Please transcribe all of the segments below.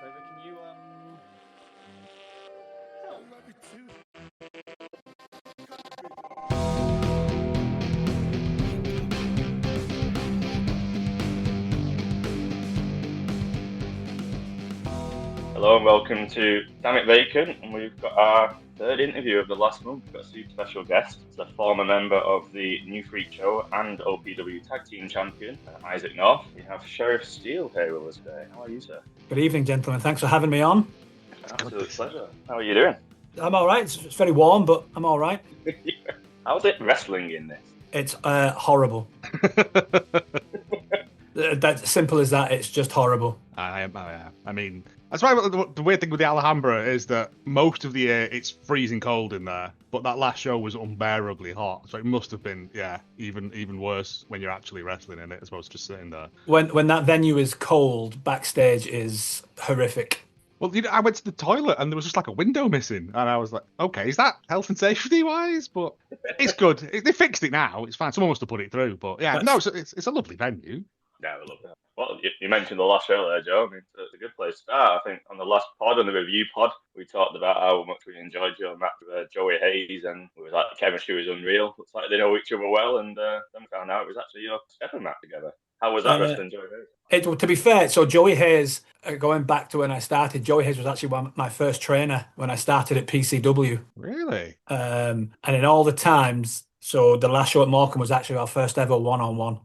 favour, can you help? Hello and welcome to Damn It Vacant, and we've got our third interview of the last month. We've got a super special guest. It's a former member of the new Freakshow and OPW Tag Team Champion, Isaac North. We have Sheriff Steele here with us today. How are you, sir? Good evening, gentlemen. Thanks for having me on. Absolute pleasure. How are you doing? I'm all right. It's very warm, but I'm all right. How's it wrestling in this? It's horrible. That's simple as that. It's just horrible. I mean, that's why the weird thing with the Alhambra is that most of the year it's freezing cold in there, but that last show was unbearably hot. So it must have been, even worse when you're actually wrestling in it as opposed to just sitting there. When that venue is cold, backstage is horrific. Well, I went to the toilet and there was just like a window missing, and I was like, okay, is that health and safety wise? But it's good. They fixed it now. It's fine. Someone must have put it through. But yeah, it's a lovely venue. Yeah, I love that. Well, you mentioned the last show there, Joe. I mean, it's a good place to start. I think on the last pod, on the review pod, we talked about how much we enjoyed your match with Joey Hayes, and it was like the chemistry was unreal. Looks like they know each other well, and then we found out it was actually your second match together. How was that wrestling Joey Hayes? To be fair, so Joey Hayes, going back to when I started, Joey Hayes was actually my first trainer when I started at PCW. Really? And in all the times, so the last show at Morecambe was actually our first ever one-on-one.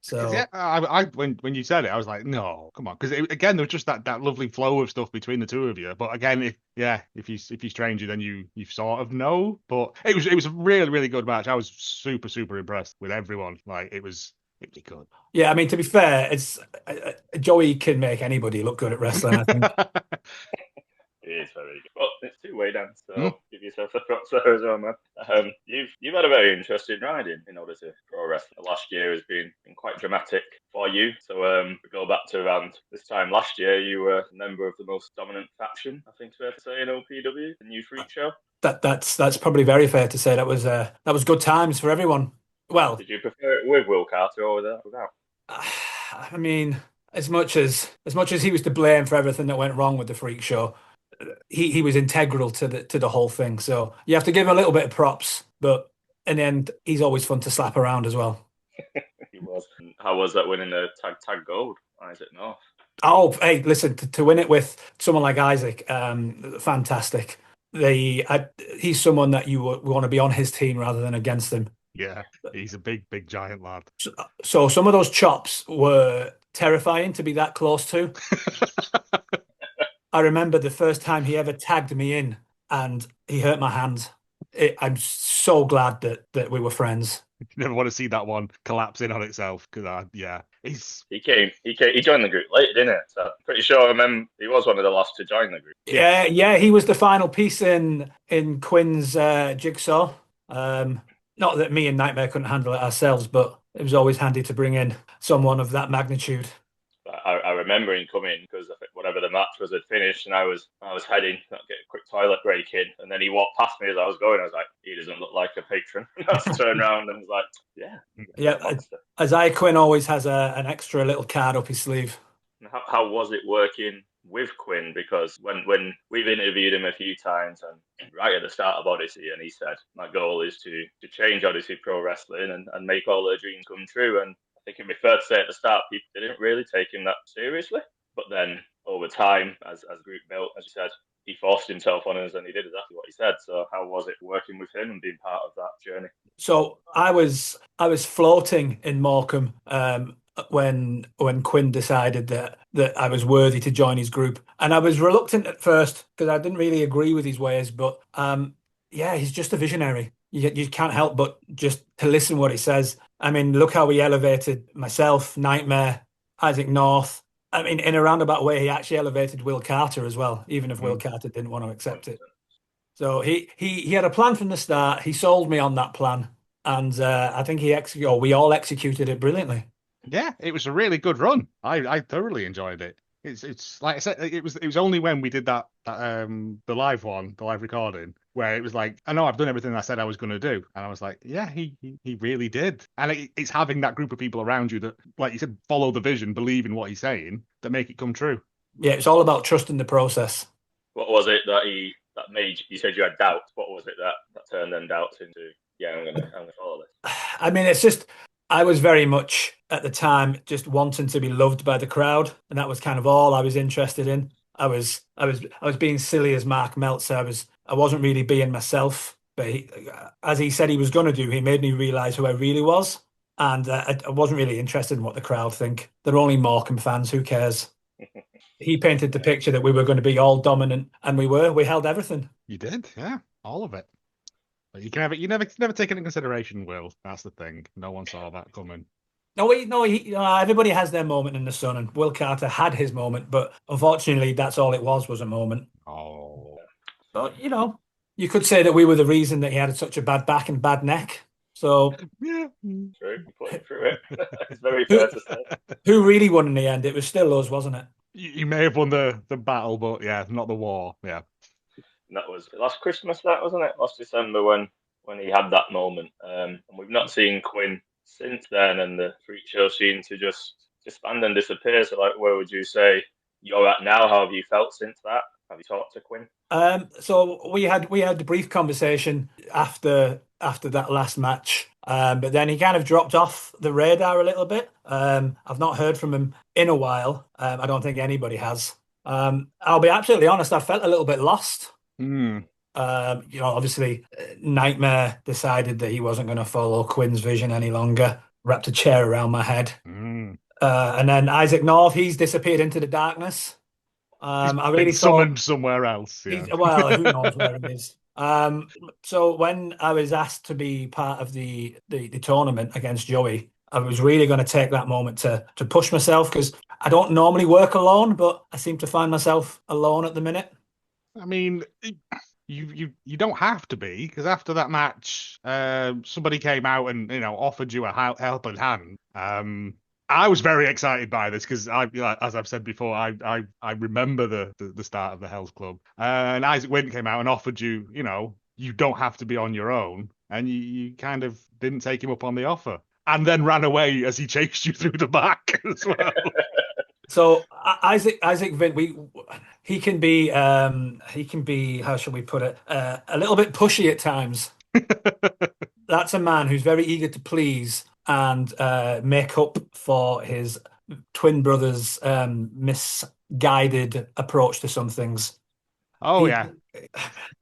So yeah, I when you said it, I was like, no, come on, because again there was just that lovely flow of stuff between the two of you. But again, if he's trained you, then you sort of know. But it was a really, really good match. I was super impressed with everyone. Like it was good. Yeah, I mean, to be fair, it's Joey can make anybody look good at wrestling, I think. It is very good. Well, it's two-way dance, so give yourself a props there as well, man. You've had a very interesting ride in order to pro wrestling. Last year has been quite dramatic for you. So we go back to around this time last year, you were a member of the most dominant faction, I think it's fair to say, in OPW, the new Freakshow. That's probably very fair to say. That was good times for everyone. Well, did you prefer it with Will Carter or without? I mean, as much as he was to blame for everything that went wrong with the Freakshow, he was integral to the whole thing. So you have to give him a little bit of props, but in the end, he's always fun to slap around as well. He was. How was that winning the tag gold, Isaac North? Oh, hey, listen, to win it with someone like Isaac, fantastic. He's someone that you want to be on his team rather than against him. Yeah, he's a big giant lad. So some of those chops were terrifying to be that close to. I remember the first time he ever tagged me in and he hurt my hand. I'm so glad that we were friends. You never want to see that one collapse in on itself because, he joined the group late, didn't it? So I'm pretty sure I remember he was one of the last to join the group. Yeah, he was the final piece in Quinn's jigsaw. Not that me and Nightmare couldn't handle it ourselves, but it was always handy to bring in someone of that magnitude. I remember him coming because I think whatever the match was had finished, and I was heading to get a quick toilet break in, and then he walked past me as I was going. I was like, he doesn't look like a patron. I turned around and was like, yeah. Isaiah Quinn always has an extra little card up his sleeve. How was it working with Quinn? Because when we've interviewed him a few times, and right at the start of Odyssey, and he said, my goal is to change Odyssey Pro Wrestling and make all their dreams come true. And I think it'd be fair to say at the start, people didn't really take him that seriously. But then over time, as group built, as you said, he forced himself on us and he did exactly what he said. So how was it working with him and being part of that journey? So I was floating in Morecambe when Quinn decided that I was worthy to join his group. And I was reluctant at first because I didn't really agree with his ways. But he's just a visionary. You can't help but just to listen what he says. I mean, look how he elevated myself, Nightmare, Isaac North. I mean, in a roundabout way, he actually elevated Will Carter as well, even if Will Carter didn't want to accept it. So he had a plan from the start. He sold me on that plan. And I think we all executed it brilliantly. Yeah, it was a really good run. I thoroughly enjoyed it. It's like I said, it was only when we did the live recording, where it was like, I know I've done everything I said I was going to do, and I was like, yeah, he really did. And it's having that group of people around you that, like you said, follow the vision, believe in what he's saying, that make it come true. Yeah, it's all about trusting the process. What was it that made you said you had doubts? What was it that turned them doubts into I'm gonna follow this? I mean, it's just I was very much at the time just wanting to be loved by the crowd, and that was kind of all I was interested in. I was being silly as Mark Meltzer. I wasn't really being myself. But as he said he was going to do, he made me realize who I really was, and I wasn't really interested in what the crowd think. They're only Morecambe fans. Who cares? He painted the picture that we were going to be all dominant, and we were. We held everything. You did, yeah, all of it. But you can have it. You never take it into consideration, Will. That's the thing. No one saw that coming. No, everybody has their moment in the sun, and Will Carter had his moment, but unfortunately, that's all it was a moment. Oh, but you could say that we were the reason that he had such a bad back and bad neck. So yeah, true. Put through it. It's very fair to say. Who really won in the end? It was still us, wasn't it? You may have won the battle, but yeah, not the war. Yeah. And that was last Christmas, wasn't it? Last December when he had that moment. And we've not seen Quinn since then, and the Freakshow seemed to just disband and disappear. So, where would you say you're at now? How have you felt since that? Have you talked to Quinn? So we had a brief conversation after that last match, but then he kind of dropped off the radar a little bit. I've not heard from him in a while. I don't think anybody has. I'll be absolutely honest. I felt a little bit lost. Obviously, Nightmare decided that he wasn't going to follow Quinn's vision any longer. Wrapped a chair around my head. And then Isaac North, he's disappeared into the darkness. I really summoned somewhere else. Yeah. Well, who knows where he is. So when I was asked to be part of the tournament against Joey, I was really going to take that moment to push myself, because I don't normally work alone, but I seem to find myself alone at the minute. I mean, you don't have to be, because after that match, somebody came out and offered you a helping hand. I was very excited by this because as I've said before, I remember the start of the Hell's Club, and Isaac Wint came out and offered you, you don't have to be on your own, and you kind of didn't take him up on the offer, and then ran away as he chased you through the back as well. So Isaac Wint, he can be how shall we put it, a little bit pushy at times. That's a man who's very eager to please and make up for his twin brother's misguided approach to some things. Yeah.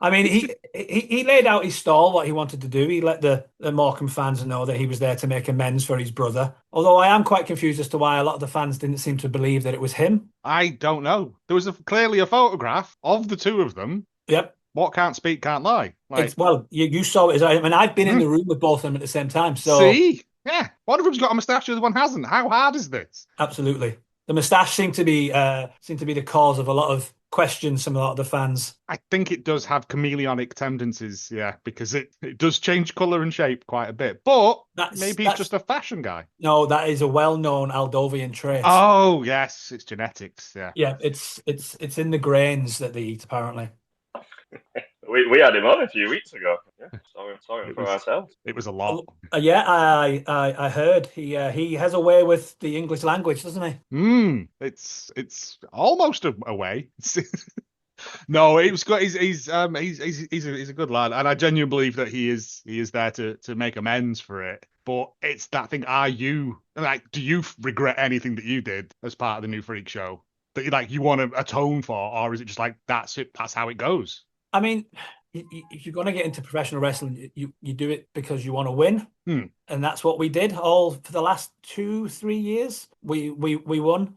I mean, he laid out his stall, what he wanted to do. He let the Morecambe fans know that he was there to make amends for his brother. Although I am quite confused as to why a lot of the fans didn't seem to believe that it was him. I don't know. There was clearly a photograph of the two of them. Yep. What can't speak can't lie. You saw it. I mean, I've been in the room with both of them at the same time. So see, yeah, one of them's got a moustache, the other one hasn't. How hard is this? Absolutely. The moustache seemed to be the cause of a lot of questions from a lot of the fans. I think it does have chameleonic tendencies, yeah, because it does change colour and shape quite a bit. But maybe he's just a fashion guy. No, that is a well-known Aldovian trait. Oh yes, it's genetics. Yeah. Yeah, it's in the grains that they eat, apparently. We had him on a few weeks ago. Yeah, sorry for ourselves. It was a lot. Yeah, I heard he has a way with the English language, doesn't he? It's almost a way. No, it was good. He's a good lad, and I genuinely believe that he is there to make amends for it. But it's that thing. Do you regret anything that you did as part of the new Freak Show that you want to atone for, or is it just like that's it? That's how it goes. I mean, if you're going to get into professional wrestling, you do it because you want to win, and that's what we did all for the last 2-3 years. We won.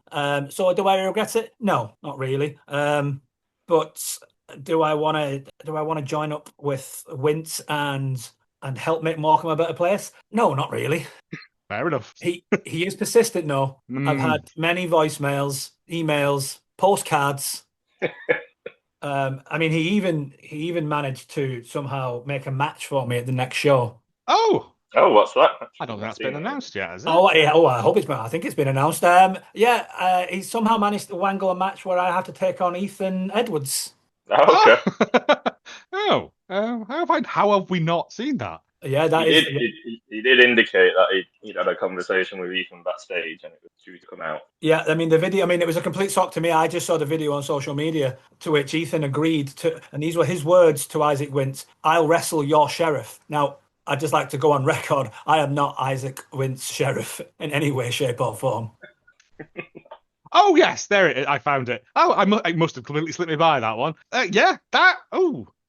So do I regret it? No, not really. But do I want to join up with Wint and help make Morecambe a better place? No, not really. Fair enough. He is persistent. No, I've had many voicemails, emails, postcards. I mean, he even managed to somehow make a match for me at the next show. Oh, what's that? I don't think that's been announced yet, has it? I hope it's been. I think it's been announced. He somehow managed to wangle a match where I have to take on Ethan Edwards. Oh, okay. How have we not seen that? Yeah, he did indicate that he'd had a conversation with Ethan backstage and it was due to come out. Yeah, I mean, the video, I mean, it was a complete shock to me. I just saw the video on social media to which Ethan agreed to, and these were his words to Isaac Wint, "I'll wrestle your sheriff." Now, I'd just like to go on record. I am not Isaac Wint's sheriff in any way, shape, or form. Oh, yes, there it is. I found it. Oh, I must have completely slipped me by that one.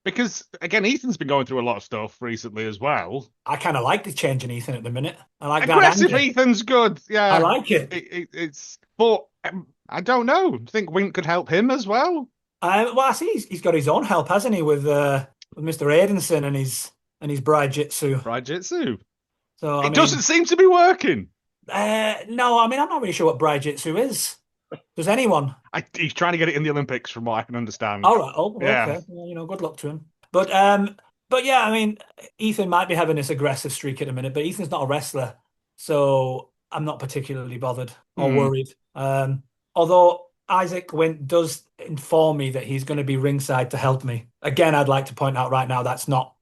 Because, again, Ethan's been going through a lot of stuff recently as well. I kind of like the change in Ethan at the minute. I like aggressive that. Ethan's good. Yeah, I like it. But I don't know. Do you think Wint could help him as well? Well, I see he's got his own help, hasn't he, with Mr. Aidenson and his bride jitsu. Bride jitsu. So it doesn't seem to be working. No, I mean, I'm not really sure what bride jitsu is. Does anyone? He's trying to get it in the Olympics, from what I can understand. All right. Oh, yeah. Okay. Well, good luck to him. But yeah, I mean, Ethan might be having this aggressive streak at the minute, but Ethan's not a wrestler, so I'm not particularly bothered or worried. Although Isaac Wint does inform me that he's going to be ringside to help me. Again, I'd like to point out right now that's not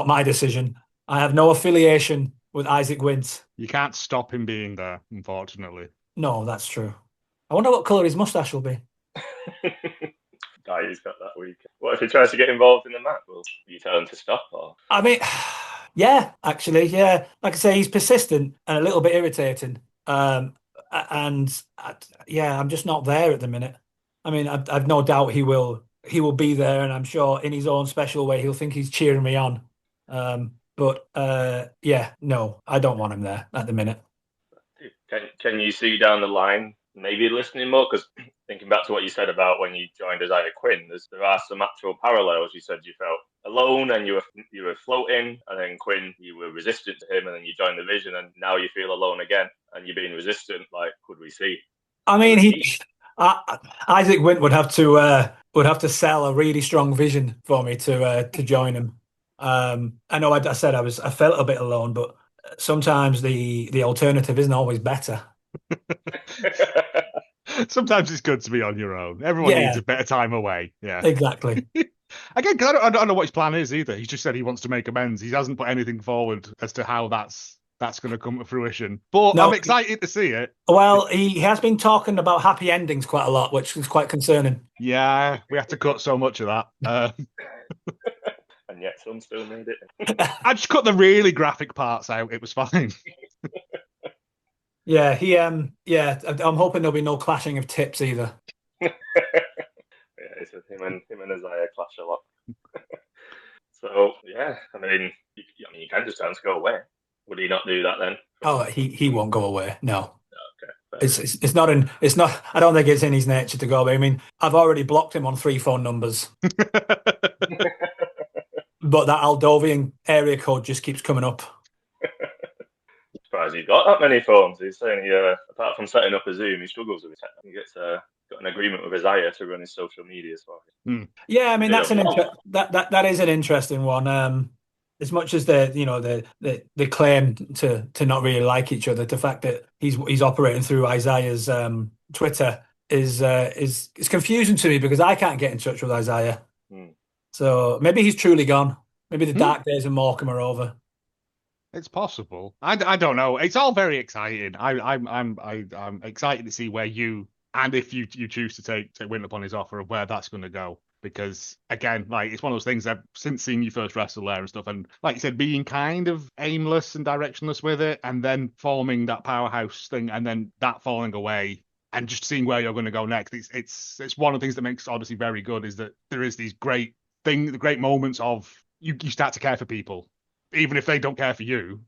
my decision. I have no affiliation with Isaac Wint. You can't stop him being there, unfortunately. No, that's true. I wonder what colour his moustache will be. He's got that week. What if he tries to get involved in the match? Will you tell him to stop? Or? I mean, yeah, actually, yeah. Like I say, he's persistent and a little bit irritating. I'm just not there at the minute. I mean, I've no doubt he will be there, and I'm sure in his own special way he'll think he's cheering me on. No, I don't want him there at the minute. Can you see down the line maybe listening more? Because thinking back to what you said about when you joined as Isaac Quinn, there are some actual parallels. You said you felt alone and you were floating, and then Quinn, you were resistant to him, and then you joined the Vision, and now you feel alone again and you're being resistant. Like, could we see? I mean, Isaac Wint would have to sell a really strong vision for me to join him. I know I said I felt a bit alone, but sometimes the alternative isn't always better. Sometimes it's good to be on your own. Everyone needs a bit of time away. Yeah, exactly. Again, because I don't know what his plan is either. He's just said he wants to make amends. He hasn't put anything forward as to how that's going to come to fruition. But no, I'm excited to see it. Well, he has been talking about happy endings quite a lot, which is quite concerning. Yeah, we had to cut so much of that. And yet some still made it. I just cut the really graphic parts out. It was fine. Yeah, I'm hoping there'll be no clashing of tips either. It's him and Isaiah clash a lot. So yeah, I mean, you can just tell him to go away. Would he not do that then? Oh, he won't go away. No. Okay. It's not. I don't think it's in his nature to go away. I mean, I've already blocked him on 3 phone numbers. But that Aldovian area code just keeps coming up. Surprised he's got that many phones. He's saying apart from setting up a Zoom, he struggles with it. He gets got an agreement with Isaiah to run his social media for him. Yeah, I mean that is an interesting one. As much as they claim to not really like each other, the fact that he's operating through Isaiah's Twitter is confusing to me because I can't get in touch with Isaiah. So maybe he's truly gone. Maybe the dark days of Morecambe are over. It's possible. I don't know. It's all very exciting. I'm excited to see where you, and if you choose to take Wint upon his offer, of where that's going to go. Because again, like, it's one of those things that since seeing you first wrestle there and stuff, and like you said, being kind of aimless and directionless with it, and then forming that powerhouse thing, and then that falling away, and just seeing where you're going to go next. It's one of the things that makes Odyssey very good, is that there is these great moments of you start to care for people, even if they don't care for you.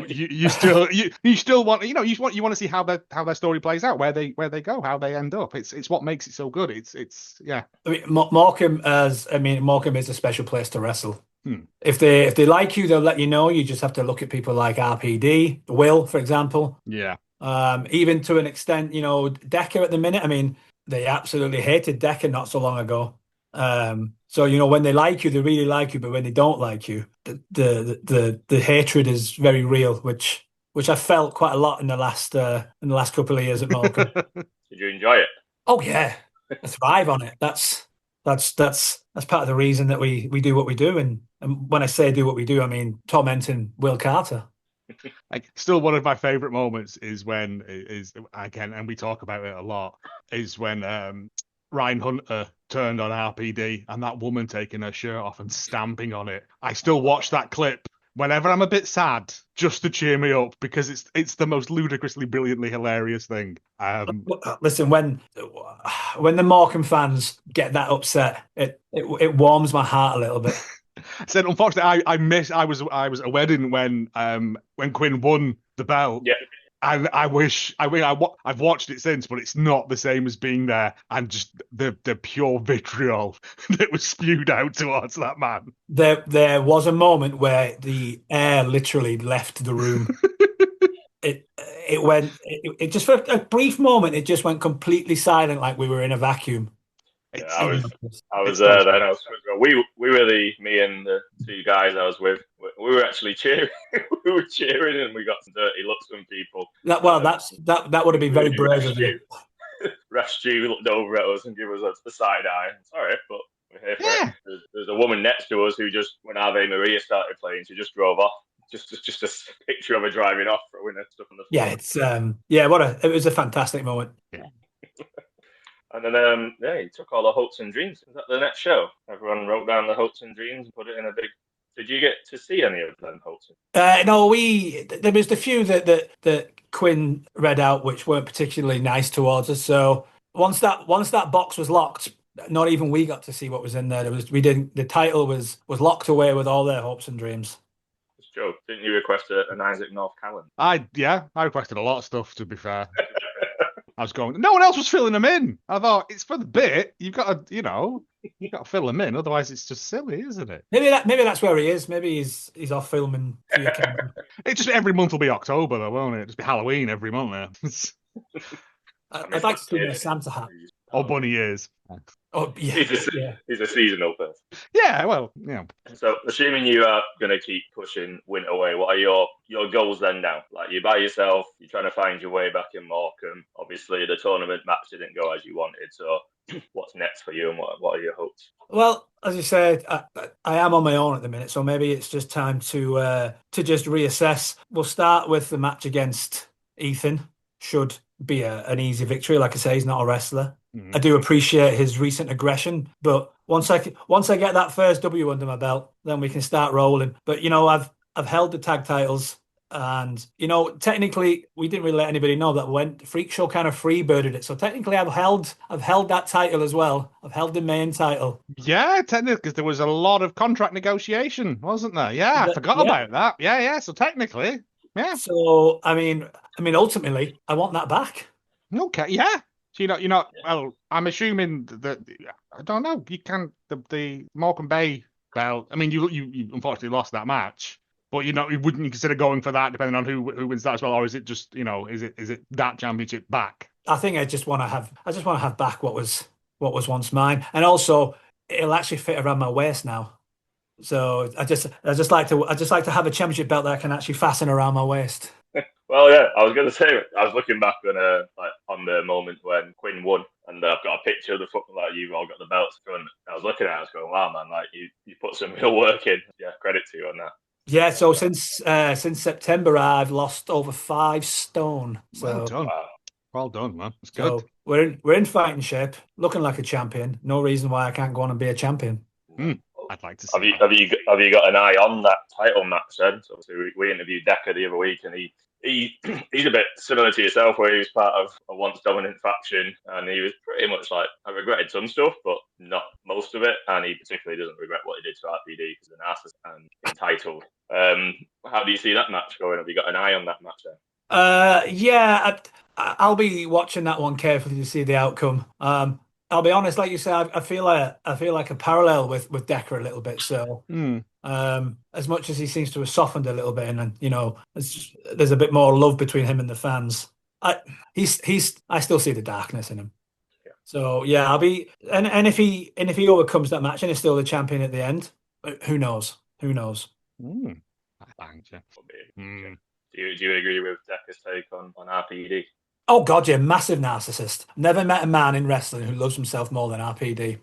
You still want, you want to see how their story plays out, where they go, how they end up. It's what makes it so good. It's yeah. I mean, Morecambe is a special place to wrestle. If they like you, they'll let you know. You just have to look at people like RPD, Will, for example. Yeah. Even to an extent, Decker at the minute. I mean, they absolutely hated Decker not so long ago. So when they like you, they really like you, but when they don't like you, the hatred is very real, which I felt quite a lot in the last couple of years at Morecambe. Did you enjoy it? Oh yeah, I thrive on it. That's That's part of the reason that we do what we do. And when I say do what we do, I mean tormenting Will Carter. Like, still one of my favorite moments is when is again, and we talk about it a lot, is when Ryan Hunter turned on RPD and that woman taking her shirt off and stamping on it. I still watch that clip whenever I'm a bit sad, just to cheer me up, because it's the most ludicrously, brilliantly hilarious thing. Listen, when the Morecambe fans get that upset, it warms my heart a little bit. Said unfortunately, I was at a wedding when Quinn won the belt. Yeah. And I've watched it since, but it's not the same as being there, and just the pure vitriol that was spewed out towards that man. There was a moment where the air literally left the room. It just for a brief moment, it just went completely silent, like we were in a vacuum. Yeah, I was there then. We were me and the two guys I was with. We were actually cheering. We were cheering, and we got some dirty looks from people. That would have been very brave of you. Ref Stu looked over at us and gave us the side eye. Sorry, but we're here for it. There's a woman next to us who just, when Ave Maria started playing, she just drove off. Just a picture of her driving off, throwing her stuff on the floor. Yeah, it was a fantastic moment. Yeah. And then, he took all the hopes and dreams. Was that the next show? Everyone wrote down the hopes and dreams and put it in a big... Did you get to see any of them hopes? No, there was the few that Quinn read out, which weren't particularly nice towards us. So once that box was locked, not even we got to see what was in there. The title was locked away with all their hopes and dreams. Joe, didn't you request an Isaac North Callan? I requested a lot of stuff, to be fair. I was going, no one else was filling them in. I thought, it's for the bit. You've got to fill them in. Otherwise, it's just silly, isn't it? Maybe that's where he is. Maybe he's off filming. It just every month will be October, though, won't it? Just be Halloween every month now. I'd like to see a Santa hat. Or bunny ears. Oh, yeah. He's a seasonal person. Yeah, well, yeah. So, assuming you are going to keep pushing Wint away, what are your goals then now? Like, you're by yourself, you're trying to find your way back in Morecambe. Obviously, the tournament match didn't go as you wanted. So, what's next for you and what are your hopes? Well, as you said, I am on my own at the minute. So, maybe it's just time to just reassess. We'll start with the match against Ethan. Should be an easy victory. Like I say, he's not a wrestler. I do appreciate his recent aggression, but once I get that first W under my belt, then we can start rolling. But I've held the tag titles, and technically we didn't really let anybody know that when Freakshow kind of freebirded it. So technically I've held that title as well. I've held the main title. Yeah, technically, because there was a lot of contract negotiation, wasn't there? Yeah, I forgot about that. Yeah. So technically, yeah. So I mean, ultimately, I want that back. Okay, yeah. So you're not. Well, I'm assuming that I don't know. You can the Morecambe Bay belt. I mean, you unfortunately lost that match, but you wouldn't consider going for that depending on who wins that as well, or is it just is it that championship back? I think I just want to have back what was once mine, and also it'll actually fit around my waist now. So I just like to have a championship belt that I can actually fasten around my waist. Well, yeah, I was going to say, I was looking back on the moment when Quinn won, and I've got a picture of the football, like you've all got the belts front. I was looking at it, I was going, wow, man, like you put some real work in. Yeah, credit to you on that. Yeah, so since September, I've lost over 5 stone. So, well done. Wow. Well done, man. It's good. So we're in fighting shape, looking like a champion. No reason why I can't go on and be a champion. I'd like to see. Have you got an eye on that title match then? So we interviewed Decker the other week, and he's a bit similar to yourself, where he was part of a once dominant faction, and he was pretty much like, I regretted some stuff, but not most of it, and he particularly doesn't regret what he did to RPD because the narcissist and entitled. How do you see that match going? Have you got an eye on that match then? Yeah, I'll be watching that one carefully to see the outcome. I'll be honest, like you said, I feel like a parallel with Decker a little bit. So, as much as he seems to have softened a little bit, and there's a bit more love between him and the fans. I still see the darkness in him. Yeah. So yeah, I'll be and if he overcomes that match and is still the champion at the end, who knows? Do you agree with Decker's take on RPD? Oh God, yeah, massive narcissist. Never met a man in wrestling who loves himself more than RPD.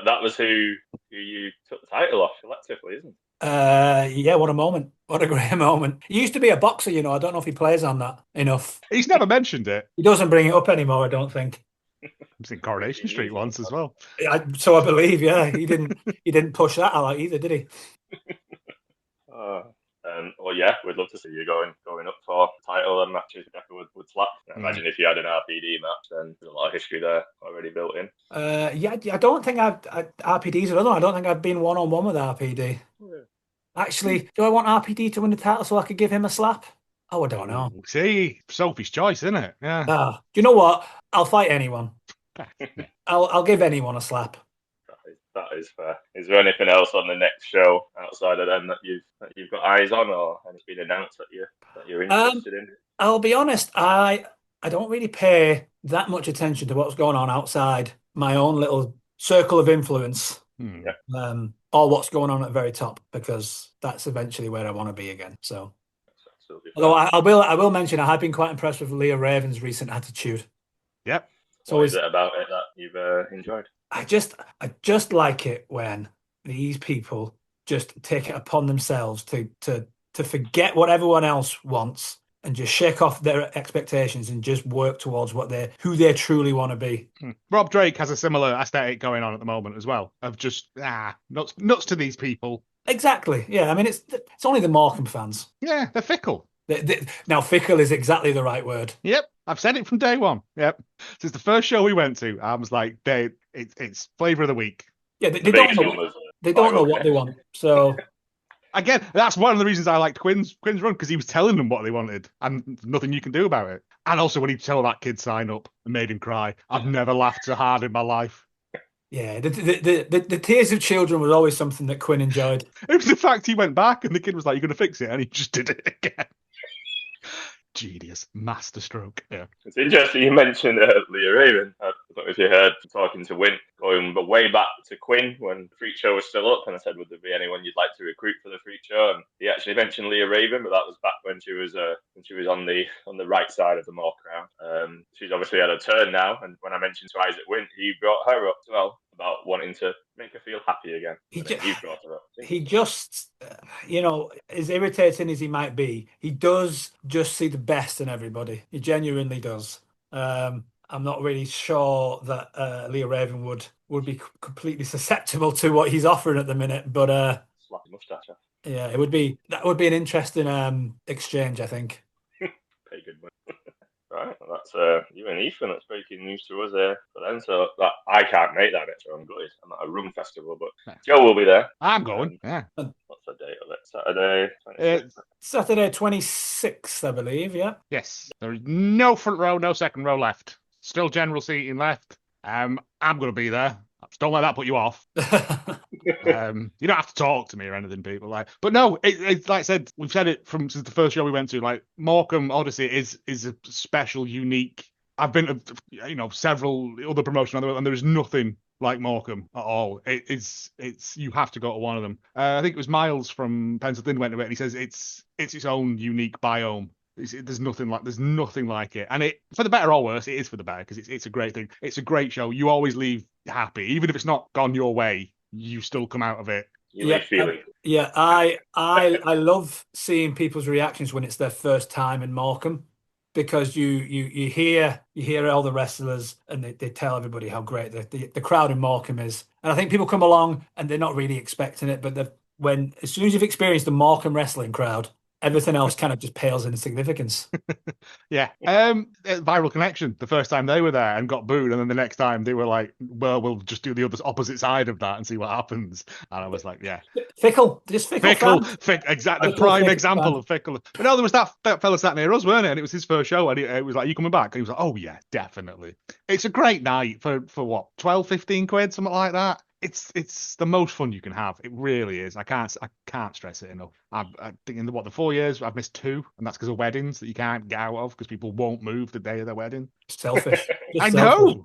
That was who you took the title off collectively, isn't it? Yeah, what a moment. What a great moment. He used to be a boxer, I don't know if he plays on that enough. He's never mentioned it. He doesn't bring it up anymore, I don't think. I was in Coronation Street once as well. So I believe, yeah. He didn't push that out either, did he? Well, yeah, we'd love to see you going up for title and matches would slap. I imagine if you had an RPD match, then there's a lot of history there already built in. Yeah, I don't think RPD's another one. I don't think I've been one-on-one with RPD. Yeah. Actually, do I want RPD to win the title so I could give him a slap? Oh, I don't know. See, Sophie's choice, isn't it? Yeah. Do you know what? I'll fight anyone. I'll give anyone a slap. That is fair. Is there anything else on the next show outside of them that you've got eyes on, or anything announced that you're interested in? I'll be honest, I don't really pay that much attention to what's going on outside my own little circle of influence, or what's going on at the very top, because that's eventually where I want to be again. So, although I will mention I have been quite impressed with Leah Raven's recent attitude. Yep. So what is it about it that you've enjoyed? I just like it when these people just take it upon themselves to forget what everyone else wants and just shake off their expectations and just work towards who they truly want to be. Rob Drake has a similar aesthetic going on at the moment as well, of just nuts to these people. Exactly. Yeah. I mean, it's only the Morecambe fans. Yeah, they're fickle. Now, fickle is exactly the right word. Yep, I've said it from day one. Yep, since the first show we went to, I was like, it's flavour of the week. Yeah, they don't know what they want. So again, that's one of the reasons I liked Quinn's run, because he was telling them what they wanted, and nothing you can do about it. And also when he told that kid sign up and made him cry, I've never laughed so hard in my life. Yeah, the tears of children was always something that Quinn enjoyed. It was the fact he went back and the kid was like, "You're going to fix it," and he just did it again. Genius, masterstroke. Yeah, it's interesting you mentioned Leah Raven. I don't know if you heard talking to Wint, going way back to Quinn when Freakshow was still up, and I said, "Would there be anyone you'd like to recruit for the Freakshow?" And he actually mentioned Leah Raven, but that was back when she was on the right side of the Moor crown. She's obviously had a turn now, and when I mentioned to Isaac Wint, he brought her up as well about wanting to make her feel happy again. He just, as irritating as he might be, he does just see the best in everybody. He genuinely does. I'm not really sure that Leah Raven would be completely susceptible to what he's offering at the minute, but slappy mustache. Yeah, that would be an interesting exchange, I think. Pretty good one. Right, well, that's you and Ethan. That's breaking news to us for them. So that I can't make that next round. I'm at a rum festival, but Joe will be there. I'm going. Yeah. What's the date of it? Saturday. 26th. Saturday 26th, I believe. Yeah. Yes. There is no front row, no second row left. Still general seating left. I'm going to be there. Just don't let that put you off. You don't have to talk to me or anything, people. But no, it's like I said, we've said it since the first show we went to. Like, Morecambe Odyssey is a special, unique. I've been to several other promotions, and there is nothing like Morecambe at all. It's you have to go to one of them. I think it was Miles from Pennsylvania went to it, and he says it's its own unique biome. There's nothing like it, and it, for the better or worse, it is for the better, because it's a great thing. It's a great show. You always leave happy, even if it's not gone your way. You still come out of it. I love seeing people's reactions when it's their first time in Morecambe, because you hear all the wrestlers and they tell everybody how great the crowd in Morecambe is, and I think people come along and they're not really expecting it, but as soon as you've experienced the Morecambe wrestling crowd, everything else kind of just pales in significance. Yeah. Viral Connection, the first time they were there and got booed, and then the next time they were like, well, we'll just do the opposite side of that and see what happens. And I was like, yeah. Fickle. Just fickle. Exactly. The prime example of fickle. But no, there was that fella sat near us, weren't it? And it was his first show. And it was like, you coming back? And he was like, oh, yeah, definitely. It's a great night for what, 12, 15 quid, something like that. It's the most fun you can have. It really is. I can't stress it enough. I think in the 4 years I've missed 2, and that's because of weddings that you can't get out of because people won't move the day of their wedding. Selfish. I know.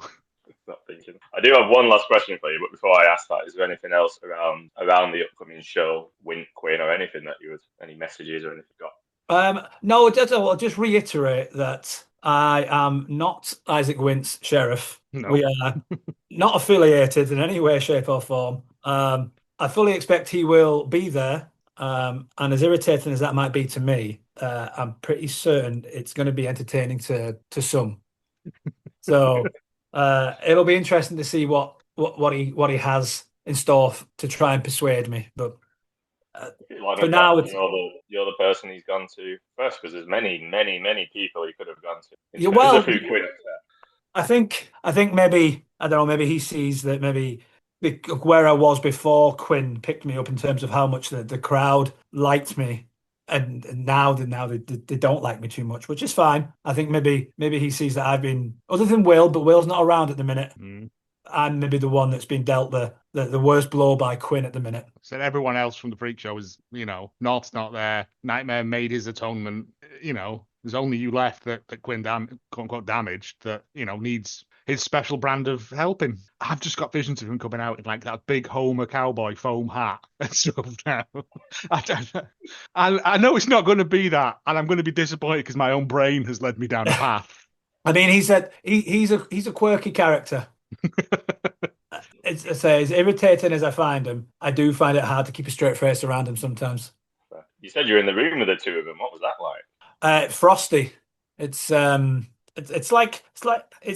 Not thinking. I do have one last question for you, but before I ask that, is there anything else around the upcoming show, Wint, Quinn, or anything that any messages or anything you got? No, I'll just reiterate that I am not Isaac Wint's sheriff. No. not affiliated in any way, shape, or form. I fully expect he will be there. And as irritating as that might be to me, I'm pretty certain it's going to be entertaining to some. So it'll be interesting to see what he has in store to try and persuade me. But for now, you're the person he's gone to first, because there's many people he could have gone to. Yeah, well, Quinn. I think maybe, I don't know, maybe he sees that maybe where I was before Quinn picked me up in terms of how much the crowd liked me, and now they don't like me too much, which is fine. I think maybe he sees that I've been, other than Will, but Will's not around at the minute. I'm maybe the one that's been dealt the worst blow by Quinn at the minute. So everyone else from the Freakshow is, North's not there. Nightmare made his atonement. There's only you left that Quinn quote unquote damaged, that needs his special brand of helping. I've just got visions of him coming out in like that big Homer cowboy foam hat and stuff now. I know it's not going to be that, and I'm going to be disappointed because my own brain has led me down a path. I mean, he's a quirky character. It's as irritating as I find him, I do find it hard to keep a straight face around him sometimes. You said you're in the room with the two of them. What was that like? Frosty. It's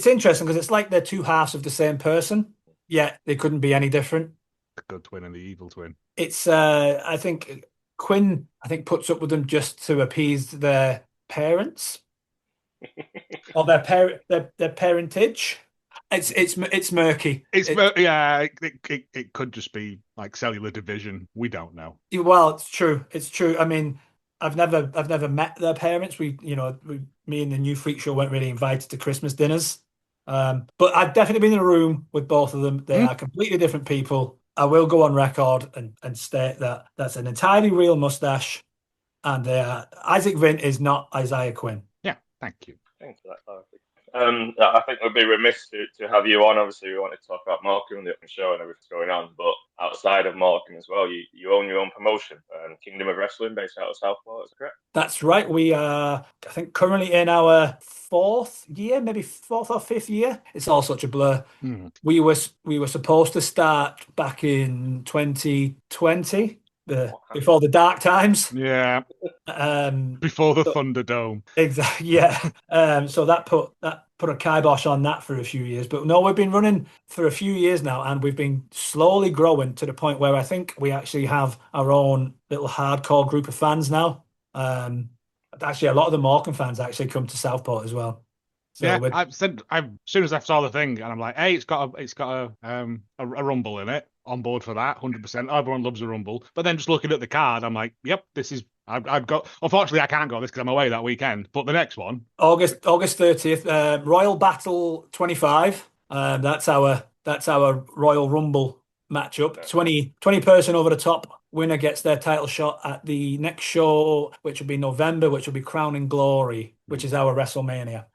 interesting because it's like they're two halves of the same person, yet they couldn't be any different. The good twin and the evil twin. It's I think Quinn puts up with them just to appease their parents or their parentage. It's murky. It could just be like cellular division. We don't know. Well, it's true. It's true. I mean, I've never met their parents. Me and the new Freakshow weren't really invited to Christmas dinners. But I've definitely been in a room with both of them. They are completely different people. I will go on record and state that that's an entirely real mustache, and Isaac Wint is not Isaiah Quinn. Yeah, thank you. Thanks for that. I think we'd be remiss to have you on. Obviously, we wanted to talk about Morecambe, the show, and everything's going on. But outside of Morecambe as well, you own your own promotion, Kingdom of Wrestling, based out of Southport. Is that correct? That's right. We are, I think, currently in our fourth year, maybe fourth or fifth year. It's all such a blur. We were supposed to start back in 2020. Before the dark times, before the Thunderdome, exactly. Yeah, so that put a kibosh on that for a few years. But no, we've been running for a few years now, and we've been slowly growing to the point where I think we actually have our own little hardcore group of fans now. Actually, a lot of the Morecambe fans actually come to Southport as well. So I've said as soon as I saw the thing, and I'm like, hey, it's got a rumble in it. On board for that, 100%. Everyone loves a rumble. But then just looking at the card, I'm like, yep, this is. I've got. Unfortunately, I can't go this because I'm away that weekend. But the next one, August 30th, Royal Battle 25. That's our Royal Rumble matchup. 20 person over the top winner gets their title shot at the next show, which will be November, which will be Crown and Glory, which is our WrestleMania.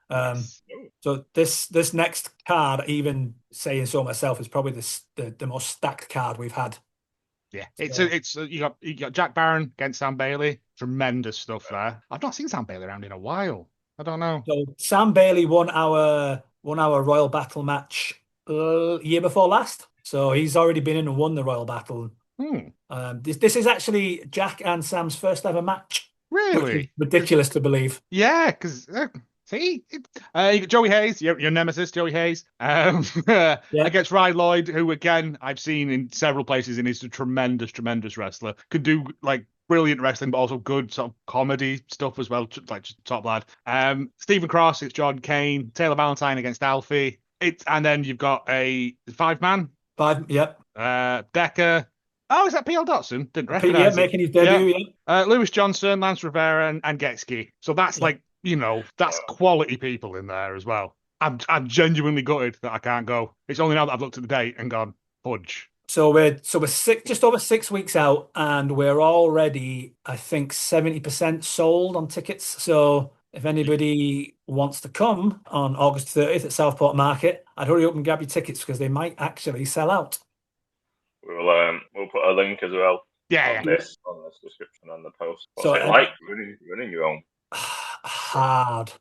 So this next card, even saying so myself, is probably the most stacked card we've had. Yeah, it's you got Jack Barron against Sam Bailey. Tremendous stuff there. I've not seen Sam Bailey around in a while. I don't know. So Sam Bailey won our Royal Battle match year before last. So he's already been in and won the Royal Battle. This is actually Jack and Sam's first ever match. Really? Ridiculous to believe. Yeah, because see, you got Joey Hayes, your nemesis, Joey Hayes, against Ryan Lloyd, who again I've seen in several places, and is a tremendous wrestler. Could do like brilliant wrestling, but also good sort of comedy stuff as well, like just top lad. Stephen Cross, it's John Kane, Taylor Valentine against Alfie. And then you've got a 5-man. Yep. Decker. Oh, is that P.L. Dotson? Didn't recognize him. Making his debut. Yeah. Lewis Johnson, Lance Rivera, and Getsky. So that's that's quality people in there as well. I'm genuinely gutted that I can't go. It's only now that I've looked at the date and gone, fudge. So we're just over 6 weeks out, and we're already, I think, 70% sold on tickets. So if anybody wants to come on August 30th at Southport Market, I'd hurry up and grab your tickets because they might actually sell out. We'll put a link as well. On this description on the post. What's it like running your own? Hard.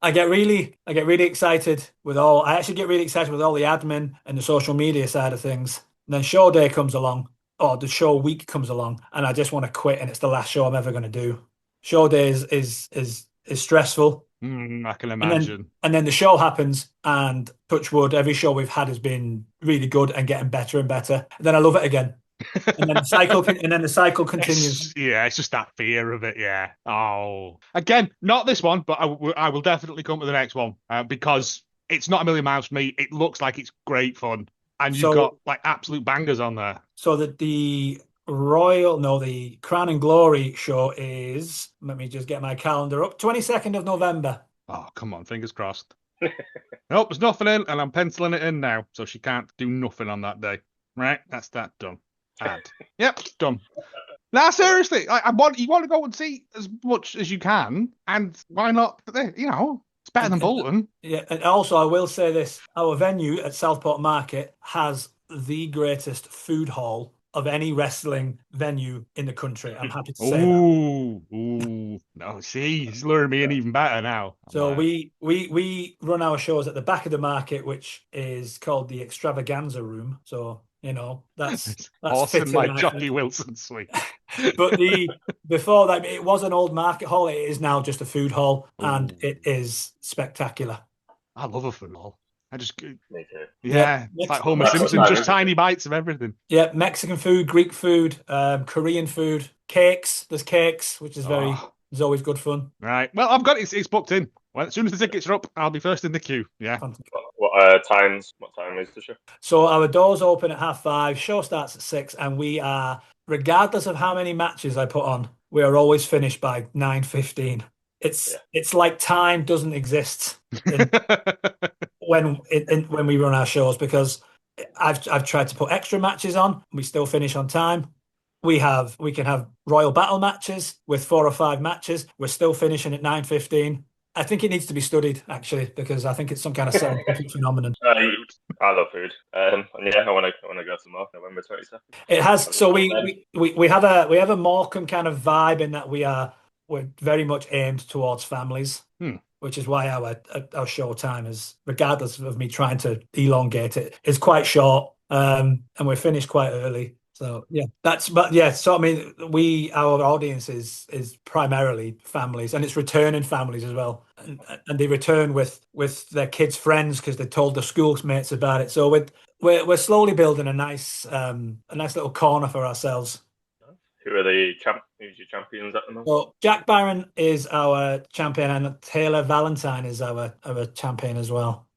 I get really excited with all. I actually get really excited with all the admin and the social media side of things. And then show day comes along, or the show week comes along, and I just want to quit, and it's the last show I'm ever going to do. Show day is stressful. I can And imagine. then the show happens, and touch wood, every show we've had has been really good and getting better and better. And then I love it again. And then the cycle continues. It's just that fear of it. Yeah. Oh, again, not this one, but I will definitely come to the next one because it's not a million miles from me. It looks like it's great fun, and you've got like absolute bangers on there. So that the Crown and Glory show is, let me just get my calendar up, 22nd of November. Oh, come on, fingers crossed. Nope, there's nothing in, and I'm penciling it in now, so she can't do nothing on that day. Right, that's that done. Yep, done. Now, seriously, you want to go and see as much as you can, and why not? You know, it's better than Bolton. Yeah, and also I will say this: our venue at Southport Market has the greatest food hall of any wrestling venue in the country. I'm happy to say that. Ooh, no, see, he's luring me in even better now. So we run our shows at the back of the market, which is called the Extravaganza Room. So you know that's awesome, fitting, like Jockey Wilson suite. But before that, it was an old market hall. It is now just a food hall, and it is spectacular. I love a food hall. It's Yep. like Homer Simpson, just tiny bites of everything. Yeah, Mexican food, Greek food, Korean food, cakes. There's cakes, which is is always good fun. Right. Well, I've got it. It's booked in. Well, as soon as the tickets are up, I'll be first in the queue. Yeah. What time is the show? So our doors open at 5:30. Show starts at 6, and we are, regardless of how many matches I put on, we are always finished by 9:15. It's like time doesn't exist when we run our shows, because I've tried to put extra matches on. We still finish on time. We can have Royal Battle matches with 4 or 5 matches. We're still finishing at 9:15. I think it needs to be studied, actually, because I think it's some kind of scientific phenomenon. I love food. I want to go to more November 22nd. It has. So we have a Morecambe kind of vibe in that we're very much aimed towards families, which is why our show time is, regardless of me trying to elongate it, is quite short, and we're finished quite early. So so I mean, our audience is primarily families, and it's returning families as well, and they return with their kids' friends because they told their schoolmates about it. So we're slowly building a nice little corner for ourselves. Who's your champions at the moment? So Jack Barron is our champion, and Taylor Valentine is our champion as well.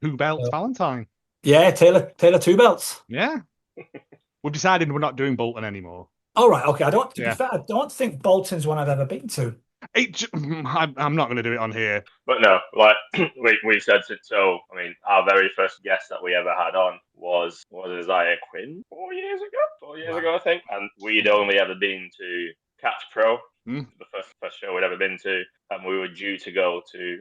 2 belts Valentine. Yeah, Taylor 2 belts. Yeah. We've decided we're not doing Bolton anymore. All right, okay. To be fair, I don't think Bolton's one I've ever been to. I'm not going to do it on here. But no, like we've said since. So I mean, our very first guest that we ever had on was Isaac Wint 4 years ago, I think, and we'd only ever been to Catch Pro, the first show we'd ever been to, and we were due to go to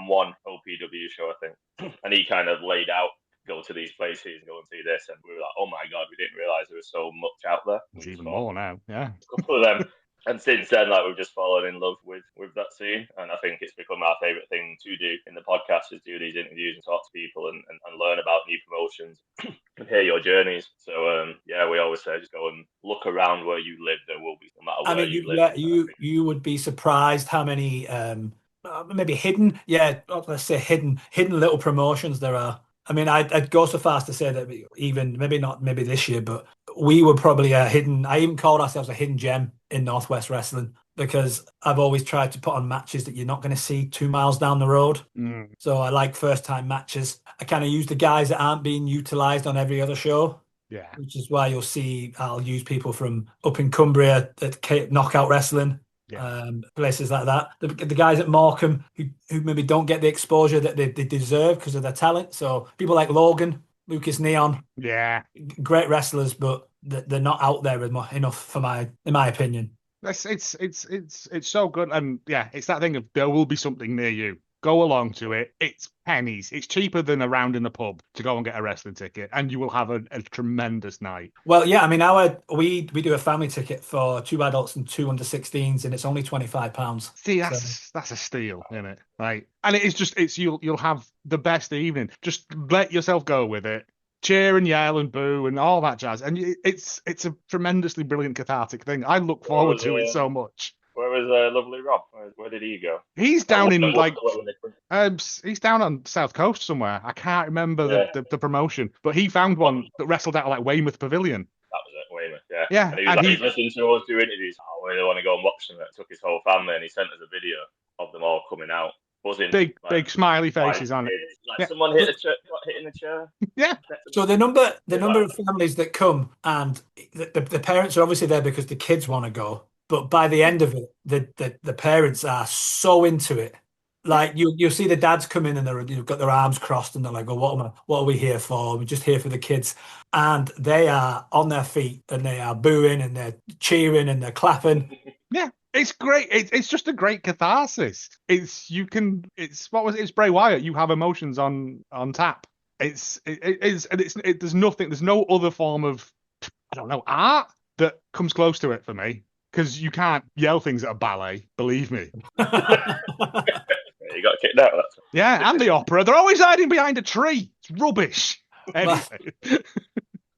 one OPW show, I think, and he kind of laid out, go to these places and go and see this, and we were like, oh my god, we didn't realize there was so much out there. There's even more now. Yeah, a couple of them. And since then, like, we've just fallen in love with that scene, and I think it's become our favourite thing to do in the podcast, is do these interviews and talk to people and learn about new promotions and hear your journeys. So we always say just go and look around where you live. There will be, no matter where you live. You would be surprised how many maybe hidden little promotions there are. I mean, I'd go so far as to say that even maybe this year, but we were probably I even called ourselves a hidden gem in Northwest Wrestling, because I've always tried to put on matches that you're not going to see 2 miles down the road. So I like first-time matches. I kind of use the guys that aren't being utilised on every other show. Yeah. Which is why you'll see I'll use people from up in Cumbria at Knockout Wrestling. Yeah. Places like that. The guys at Morecambe who maybe don't get the exposure that they deserve because of their talent. So people like Logan, Lucas Neon, great wrestlers, but they're not out there enough in my opinion. It's so good, and it's that thing of there will be something near you, go along to it. It's pennies. It's cheaper than a round in the pub to go and get a wrestling ticket, and you will have a tremendous night. Well, yeah, I mean, we do a family ticket for 2 adults and 2 under 16s, and it's only £25. See, that's a steal, isn't it? Right, and you'll have the best evening. Just let yourself go with it. Cheer and yell and boo and all that jazz, and it's a tremendously brilliant cathartic thing. I look forward to it so much. Where was lovely Rob? Where did he go? He's down he's down on South Coast somewhere. I can't remember the promotion, but he found one that wrestled out of like Weymouth Pavilion. That was it, Weymouth, yeah. Yeah, and he's listening to us do interviews. Oh, we really want to go and watch them. It took his whole family, and he sent us a video of them all coming out. Buzzing, big smiley faces on it. Like someone hitting a chair. Yeah. So the number of families that come, and the parents are obviously there because the kids want to go. But by the end of it, the parents are so into it. Like you'll see the dads come in and they've got their arms crossed and they're like, "Oh, what are we here for? We're just here for the kids." And they are on their feet and they are booing and they're cheering and they're clapping. Yeah. It's great. It's just a great catharsis. It's Bray Wyatt. You have emotions on tap. There's no other form of, I don't know, art that comes close to it for me, because you can't yell things at a ballet. Believe me. You got kicked out. Yeah, and the opera. They're always hiding behind a tree. It's rubbish. Anyway.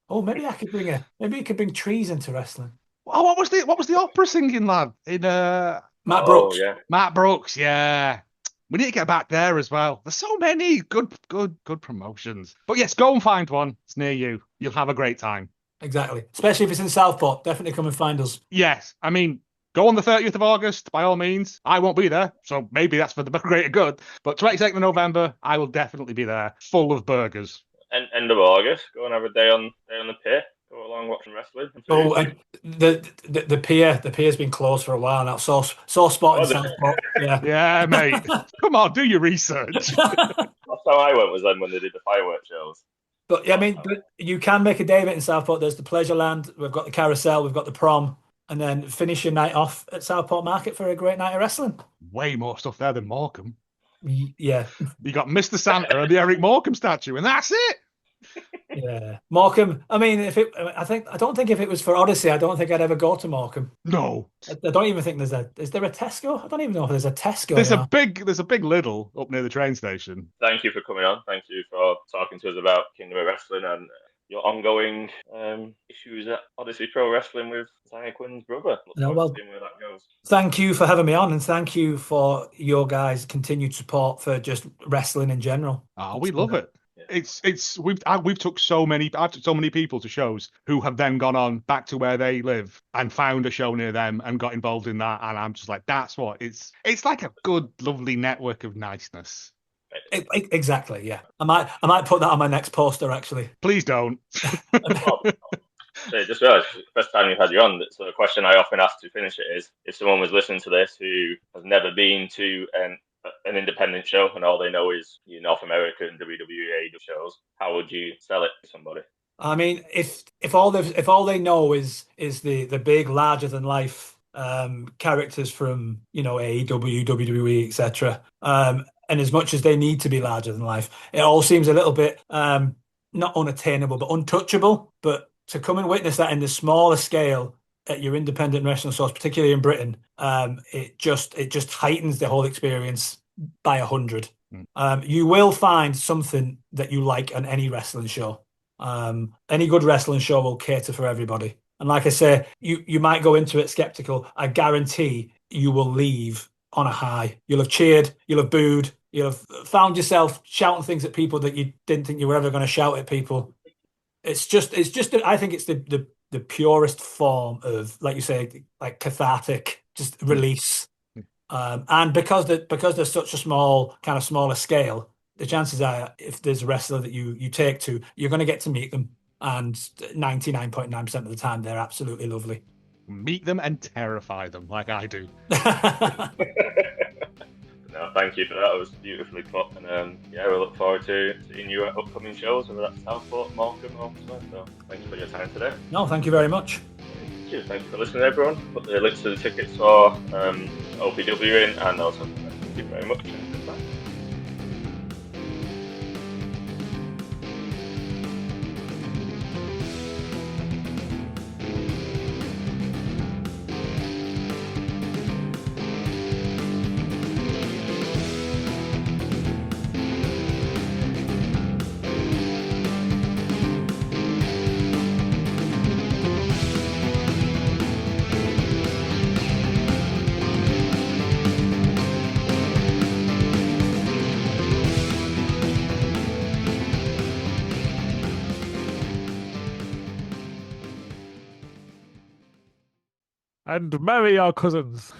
Oh, maybe you could bring trees into wrestling. Oh, what was the opera singing lad in Matt Brooks? Yeah. Matt Brooks, yeah. We need to get back there as well. There's so many good promotions. But yes, go and find one. It's near you. You'll have a great time. Exactly. Especially if it's in Southport. Definitely come and find us. Yes. I mean, go on the 30th of August, by all means. I won't be there, so maybe that's for the greater good. But 22nd of November, I will definitely be there, full of burgers. End of August, go and have a day on the pier. Go along watching wrestling. Oh, and the pier's been closed for a while now. So spot in Southport. Yeah. Yeah, mate. Come on, do your research. Last time I went was then when they did the fireworks shows. But yeah, I mean, you can make a day of it in Southport. There's the Pleasureland, we've got the Carousel, we've got the Prom, and then finish your night off at Southport Market for a great night of wrestling. Way more stuff there than Morecambe. Yeah. You got Mr. Santa and the Eric Morecambe statue, and that's it. Yeah, Morecambe. I mean, I don't think if it was for Odyssey, I don't think I'd ever go to Morecambe. No, I don't even think is there a Tesco? I don't even know if there's a Tesco. There's a big Lidl up near the train station. Thank you for coming on. Thank you for talking to us about Kingdom of Wrestling and your ongoing issues at Odyssey Pro Wrestling with Isaac Wint's brother. Seeing where that goes. Thank you for having me on, and thank you for your guys' continued support for just wrestling in general. Oh, we love it. I've took so many people to shows who have then gone on back to where they live and found a show near them and got involved in that, and I'm just like, that's what it's like, a good, lovely network of niceness. Exactly, yeah. I might put that on my next poster, actually. Please don't. So just realised, first time you've had you on, so the question I often ask to finish it is, if someone was listening to this who has never been to an independent show and all they know is North American WWE shows, how would you sell it to somebody? I mean, if all they know is the big larger than life characters from AEW, WWE, etc. And as much as they need to be larger than life, it all seems a little bit not unattainable but untouchable. But to come and witness that in the smaller scale at your independent wrestling source, particularly in Britain, it just heightens the whole experience by 100. You will find something that you like on any wrestling show. Any good wrestling show will cater for everybody. And like I say, you might go into it skeptical. I guarantee you will leave on a high. You'll have cheered, you'll have booed, you'll have found yourself shouting things at people that you didn't think you were ever going to shout at people. It's just I think it's the purest form of, like you say, like cathartic, just release. And because there's such a smaller scale, the chances are, if there's a wrestler that you take to, you're going to get to meet them, and 99.9% of the time they're absolutely lovely. Meet them and terrify them, like I do. No, thank you for that. It was beautifully put, and we look forward to seeing you at upcoming shows, whether that's Southport, Morecambe, or so. Thank you for your time today. No, thank you very much. Thanks for listening, everyone. Put the links to the tickets for OPW in, and also thank you very much. and marry our cousins.